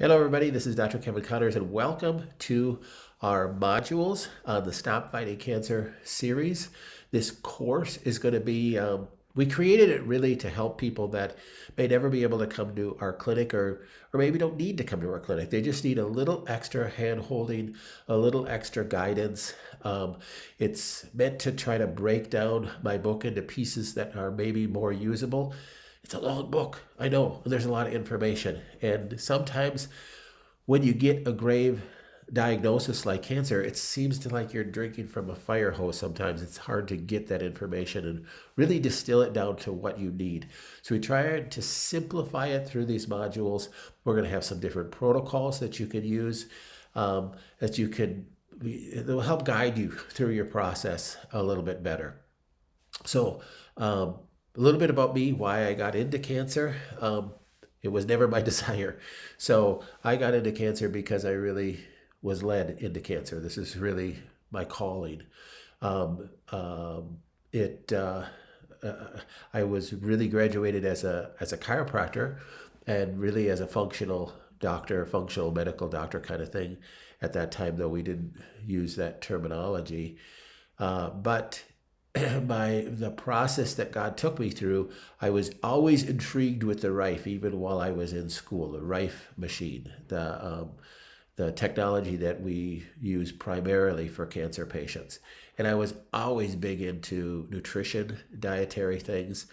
Hello, everybody. This is Dr. Kevin Connors, and welcome to our modules on the Stop Fighting Cancer series. This course is going to be, we created it really to help people that may never be able to come to our clinic or maybe don't need to come to our clinic. They just need a little extra hand holding, a little extra guidance. It's meant to try to break down my book into pieces that are maybe more usable. It's a long book. I know there's a lot of information. And sometimes when you get a grave diagnosis like cancer, it seems to like you're drinking from a fire hose. Sometimes it's hard to get that information and really distill it down to what you need. So we try to simplify it through these modules. We're going to have some different protocols that you can use, that you can, it will help guide you through your process a little bit better. So, a little bit about me, why I got into cancer. It was never my desire. So I got into cancer because I really was led into cancer. This is really my calling. Um, um, it I was really graduated as a chiropractor and really as a functional doctor, functional medical doctor kind of thing. At that time, though, we didn't use that terminology. But the process that God took me through, I was always intrigued with the Rife, even while I was in school. The Rife machine, the technology that we use primarily for cancer patients, and I was always big into nutrition, dietary things.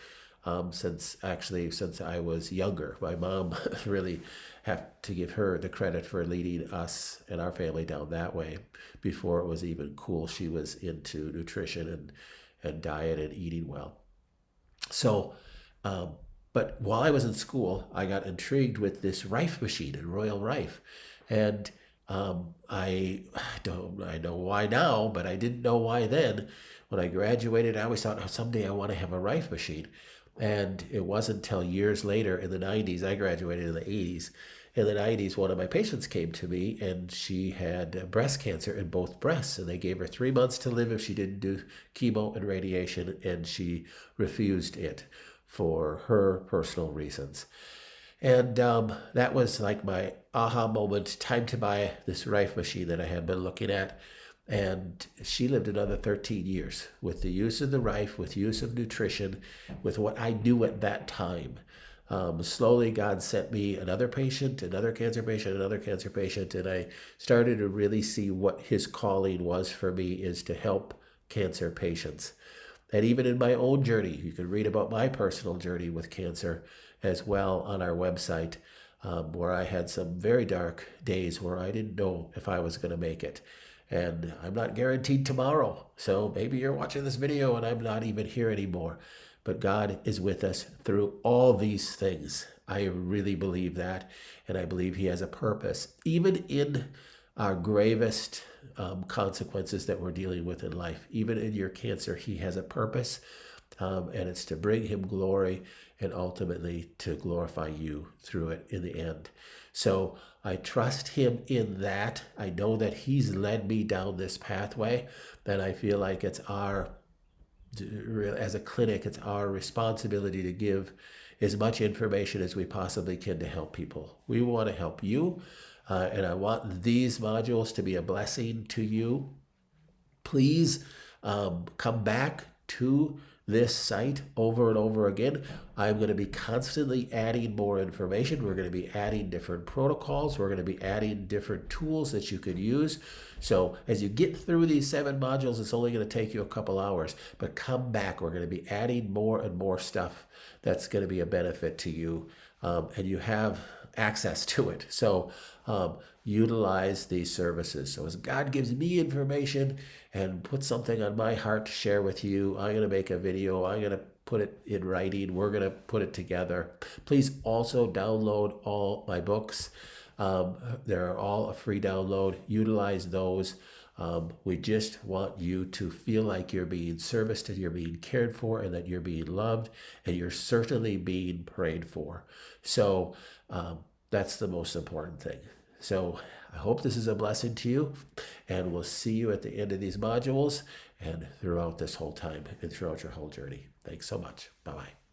Since I was younger, my mom really have to give her the credit for leading us and our family down that way. Before it was even cool, she was into nutrition and diet and eating well. So, but while I was in school, I got intrigued with this Rife machine and Royal Rife, and I know why now, but I didn't know why then. When I graduated, I always thought, oh, someday I want to have a Rife machine. And it wasn't until years later in the 90s, I graduated in the 80s. In the 90s, one of my patients came to me and she had breast cancer in both breasts. And they gave her 3 months to live if she didn't do chemo and radiation. And she refused it for her personal reasons. And that was like my aha moment, time to buy this Rife machine that I had been looking at. And she lived another 13 years with the use of the Rife, with use of nutrition, with what I knew at that time. Slowly, God sent me another patient, another cancer patient, another cancer patient, and I started to really see what his calling was for me is to help cancer patients. And even in my own journey, you can read about my personal journey with cancer as well on our website, where I had some very dark days where I didn't know if I was going to make it. And I'm not guaranteed tomorrow. So maybe you're watching this video and I'm not even here anymore. But God is with us through all these things. I really believe that. And I believe He has a purpose, even in our gravest consequences that we're dealing with in life. Even in your cancer, He has a purpose. And it's to bring Him glory and ultimately to glorify you through it in the end. So I trust Him in that. I know that He's led me down this pathway, and I feel like it's as a clinic, it's our responsibility to give as much information as we possibly can to help people. We want to help you, and I want these modules to be a blessing to you. Please come back to this site over and over again. I'm going to be constantly adding more information. We're going to be adding different protocols. We're going to be adding different tools that you could use. So as you get through these 7 modules, it's only going to take you a couple hours, but come back. We're going to be adding more and more stuff that's going to be a benefit to you, and you have access to it. So utilize these services. So as God gives me information and puts something on my heart to share with you, I'm going to make a video. I'm going to put it in writing. We're going to put it together. Please also download all my books. They're all a free download. Utilize those. We just want you to feel like you're being serviced and you're being cared for and that you're being loved and you're certainly being prayed for. So that's the most important thing. So I hope this is a blessing to you, and we'll see you at the end of these modules and throughout this whole time and throughout your whole journey. Thanks so much. Bye-bye.